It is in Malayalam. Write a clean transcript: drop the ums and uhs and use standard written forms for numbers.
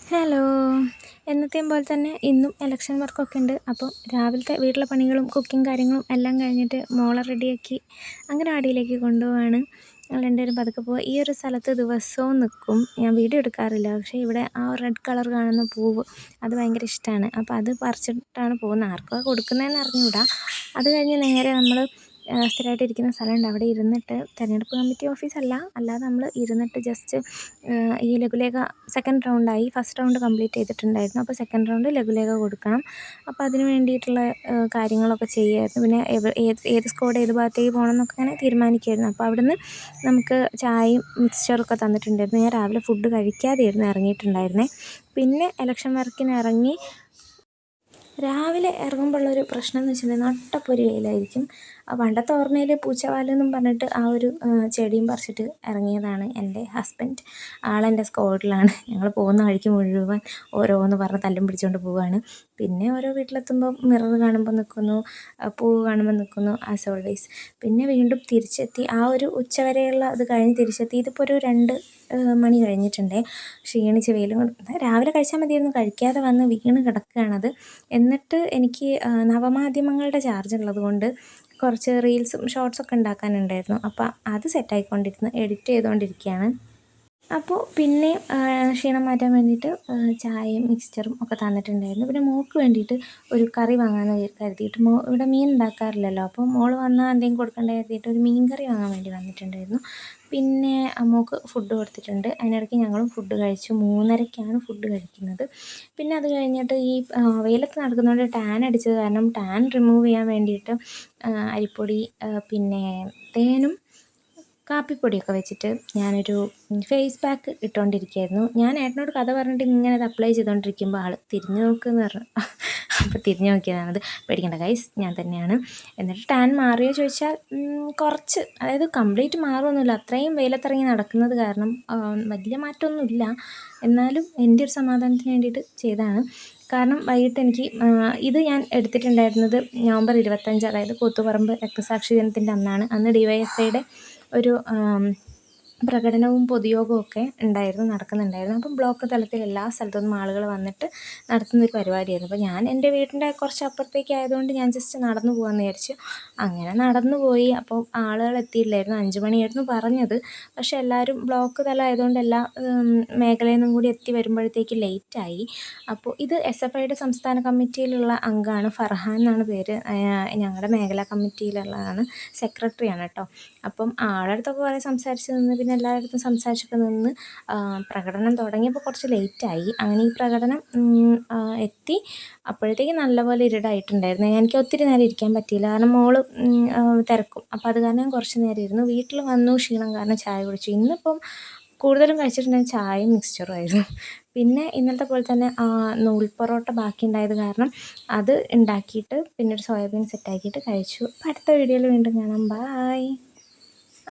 ഹലോ. എന്നത്തെയും പോലെ തന്നെ ഇന്നും എലക്ഷൻ വർക്കൊക്കെ ഉണ്ട്. അപ്പോൾ രാവിലത്തെ വീട്ടിലെ പണികളും കുക്കിങ് കാര്യങ്ങളും എല്ലാം കഴിഞ്ഞിട്ട് മോളെ റെഡിയാക്കി അംഗനവാടിയിലേക്ക് കൊണ്ടുപോവാണ്. ഞങ്ങൾ രണ്ടുപേരും പതുക്കെ പോവുക. ഈ ഒരു സ്ഥലത്ത് ദിവസവും നിൽക്കും. ഞാൻ വീഡിയോ എടുക്കാറില്ല. പക്ഷേ ഇവിടെ ആ റെഡ് കളർ കാണുന്ന പൂവ് അത് ഭയങ്കര ഇഷ്ടമാണ്. അപ്പോൾ അത് പറിച്ചിട്ടാണ് പോകുന്നത്. ആർക്കാ കൊടുക്കുന്നതെന്ന് അറിഞ്ഞുകൂടാ. അത് കഴിഞ്ഞ് നേരെ നമ്മൾ സ്ഥിരമായിട്ട് ഇരിക്കുന്ന സ്ഥലമുണ്ട്. അവിടെ ഇരുന്നിട്ട് തെരഞ്ഞെടുപ്പ് കമ്മിറ്റി ഓഫീസല്ല, അല്ലാതെ നമ്മൾ ഇരുന്നിട്ട് ജസ്റ്റ് ഈ ലഘുലേഖ സെക്കൻഡ് റൗണ്ടായി. ഫസ്റ്റ് റൗണ്ട് കംപ്ലീറ്റ് ചെയ്തിട്ടുണ്ടായിരുന്നു. അപ്പോൾ സെക്കൻഡ് റൗണ്ട് ലഘുലേഖ കൊടുക്കണം. അപ്പോൾ അതിന് വേണ്ടിയിട്ടുള്ള കാര്യങ്ങളൊക്കെ ചെയ്യുമായിരുന്നു. പിന്നെ ഏത് സ്ക്വാഡ് ഏത് ഭാഗത്തേക്ക് പോകണം എന്നൊക്കെ ഇങ്ങനെ തീരുമാനിക്കുമായിരുന്നു. അപ്പോൾ അവിടുന്ന് നമുക്ക് ചായയും മിക്സ്ചറൊക്കെ തന്നിട്ടുണ്ടായിരുന്നു. ഞാൻ രാവിലെ ഫുഡ് കഴിക്കാതെയായിരുന്നു ഇറങ്ങിയിട്ടുണ്ടായിരുന്നത്. പിന്നെ എലക്ഷൻ വർക്കിന് ഇറങ്ങി. രാവിലെ ഇറങ്ങുമ്പോഴുള്ളൊരു പ്രശ്നം എന്ന് വെച്ചിട്ടുണ്ടെങ്കിൽ നട്ടപ്പൊരു വെയിലായിരിക്കും. പണ്ടത്തെ ഓർമ്മയിൽ പൂച്ചവാലെന്നും പറഞ്ഞിട്ട് ആ ഒരു ചെടിയും പറിച്ചിട്ട് ഇറങ്ങിയതാണ് എൻ്റെ ഹസ്ബൻഡ്. ആളെൻ്റെ സ്ക്വാഡിലാണ്. ഞങ്ങൾ പോകുന്ന വഴിക്ക് മുഴുവൻ ഓരോന്ന് പറഞ്ഞ് തല്ലും പിടിച്ചുകൊണ്ട് പോവുകയാണ്. പിന്നെ ഓരോ വീട്ടിലെത്തുമ്പോൾ മിറർ കാണുമ്പോൾ നിൽക്കുന്നു, പൂവ് കാണുമ്പോൾ നിൽക്കുന്നു, ആസ് ഓൾവേസ്. പിന്നെ വീണ്ടും തിരിച്ചെത്തി. ആ ഒരു ഉച്ചവരെയുള്ള അത് കഴിഞ്ഞ് തിരിച്ചെത്തി. ഇതിപ്പോൾ ഒരു 2 മണി കഴിഞ്ഞിട്ടുണ്ടേ. ക്ഷീണിച്ച് വെയിലും രാവിലെ കഴിച്ചാൽ മതിയായിരുന്നു. കഴിക്കാതെ വന്ന് വീണ് കിടക്കുകയാണത്. എന്നിട്ട് എനിക്ക് നവമാധ്യമങ്ങളുടെ ചാർജ് ഉള്ളത് കൊണ്ട് കുറച്ച് റീൽസും ഷോർട്സൊക്കെ ഉണ്ടാക്കാനുണ്ടായിരുന്നു. അപ്പോൾ അത് സെറ്റായിക്കൊണ്ടിരുന്നു, എഡിറ്റ് ചെയ്തുകൊണ്ടിരിക്കുകയാണ്. അപ്പോൾ പിന്നെ ക്ഷീണം മാറ്റാൻ വേണ്ടിയിട്ട് ചായയും മിക്സ്ചറും ഒക്കെ തന്നിട്ടുണ്ടായിരുന്നു. പിന്നെ മോൾക്ക് വേണ്ടിയിട്ട് ഒരു കറി വാങ്ങാമെന്ന് കരുതിയിട്ട് ഇവിടെ മീൻ ഉണ്ടാക്കാറില്ലല്ലോ. അപ്പോൾ മോൾ വന്നാൽ എന്തെങ്കിലും കൊടുക്കേണ്ട കരുതിയിട്ട് ഒരു മീൻ കറി വാങ്ങാൻ വേണ്ടി വന്നിട്ടുണ്ടായിരുന്നു. പിന്നെ മോൾക്ക് ഫുഡ് കൊടുത്തിട്ടുണ്ട്. അതിനിടയ്ക്ക് ഞങ്ങളും ഫുഡ് കഴിച്ചു. 3:30ക്കാണ് ഫുഡ് കഴിക്കുന്നത്. പിന്നെ അത് കഴിഞ്ഞിട്ട് ഈ വെയിലത്ത് നടക്കുന്നതുകൊണ്ട് ടാൻ അടിച്ചത് കാരണം ടാൻ റിമൂവ് ചെയ്യാൻ വേണ്ടിയിട്ട് അരിപ്പൊടി പിന്നെ തേനും കാപ്പിപ്പൊടിയൊക്കെ വെച്ചിട്ട് ഞാനൊരു ഫേസ് പാക്ക് ഇട്ടുകൊണ്ടിരിക്കുകയായിരുന്നു. ഞാൻ ഏട്ടനോട് കഥ പറഞ്ഞിട്ട് ഇങ്ങനെ അത് അപ്ലൈ ചെയ്തുകൊണ്ടിരിക്കുമ്പോൾ ആൾ തിരിഞ്ഞു നോക്കുമെന്ന് പറഞ്ഞു. അപ്പോൾ തിരിഞ്ഞു നോക്കിയതാണത്. പേടിക്കേണ്ട ഗൈസ്, ഞാൻ തന്നെയാണ്. എന്നിട്ട് ടാൻ മാറിയോ ചോദിച്ചാൽ കുറച്ച്, അതായത് കംപ്ലീറ്റ് മാറുമൊന്നുമില്ല. അത്രയും വെയിലത്തിറങ്ങി നടക്കുന്നത് കാരണം വലിയ മാറ്റമൊന്നുമില്ല. എന്നാലും എൻ്റെ ഒരു സമാധാനത്തിന് വേണ്ടിയിട്ട് ചെയ്തതാണ്. കാരണം വൈകിട്ട് എനിക്ക് ഇത് ഞാൻ എടുത്തിട്ടുണ്ടായിരുന്നത് നവംബർ 25, അതായത് കൂത്തുപറമ്പ് രക്തസാക്ഷി ദിനത്തിൻ്റെ അന്നാണ്. അന്ന് DYFIയുടെ ഒരു പ്രകടനവും പൊതുയോഗവും ഒക്കെ നടക്കുന്നുണ്ടായിരുന്നു. അപ്പം ബ്ലോക്ക് തലത്തിൽ എല്ലാ സ്ഥലത്തു നിന്നും ആളുകൾ വന്നിട്ട് നടത്തുന്നൊരു പരിപാടിയായിരുന്നു. അപ്പോൾ ഞാൻ എൻ്റെ വീടിൻ്റെ കുറച്ച് അപ്പുറത്തേക്ക് ആയതുകൊണ്ട് ഞാൻ ജസ്റ്റ് നടന്നു പോകാമെന്ന് വിചാരിച്ചു. അങ്ങനെ നടന്നു പോയി. അപ്പോൾ ആളുകൾ എത്തിയില്ലായിരുന്നു. 5 മണിയായിരുന്നു പറഞ്ഞത്. പക്ഷേ എല്ലാവരും ബ്ലോക്ക് തലം ആയതുകൊണ്ട് എല്ലാ മേഖലയിൽ നിന്നും കൂടി എത്തി വരുമ്പോഴത്തേക്ക് ലേറ്റായി. അപ്പോൾ ഇത് SFIയുടെ സംസ്ഥാന കമ്മിറ്റിയിലുള്ള അംഗമാണ്, ഫർഹാൻ എന്നാണ് പേര്. ഞങ്ങളുടെ മേഖലാ കമ്മിറ്റിയിലുള്ളതാണ്, സെക്രട്ടറിയാണ് കേട്ടോ. അപ്പം ആളടുത്തൊക്കെ കുറേ സംസാരിച്ച് നിന്ന് പിന്നെ എല്ലാവരുടെ സംസാരിച്ചൊക്കെ നിന്ന് പ്രകടനം തുടങ്ങിയപ്പോൾ കുറച്ച് ലേറ്റായി. അങ്ങനെ ഈ പ്രകടനം എത്തി. അപ്പോഴത്തേക്കും നല്ലപോലെ ഇരുടായിട്ടുണ്ടായിരുന്നു. എനിക്ക് ഒത്തിരി നേരം ഇരിക്കാൻ പറ്റിയില്ല, കാരണം മോള് തിരക്കും. അപ്പോൾ അത് കാരണം കുറച്ച് നേരം ഇരുന്നു. വീട്ടിൽ വന്നു, ക്ഷീണം കാരണം ചായ കുടിച്ചു. ഇന്നിപ്പം കൂടുതലും കഴിച്ചിട്ടുണ്ടെങ്കിൽ ചായയും മിക്സ്ചറും ആയിരുന്നു. പിന്നെ ഇന്നലത്തെ പോലെ തന്നെ നൂൽ പൊറോട്ട ബാക്കി ഉണ്ടായത് കാരണം അത് ഉണ്ടാക്കിയിട്ട് പിന്നെ ഒരു സോയാബീൻ സെറ്റാക്കിയിട്ട് കഴിച്ചു. അപ്പോൾ അടുത്ത വീഡിയോയിൽ വീണ്ടും കാണാം. ബൈ.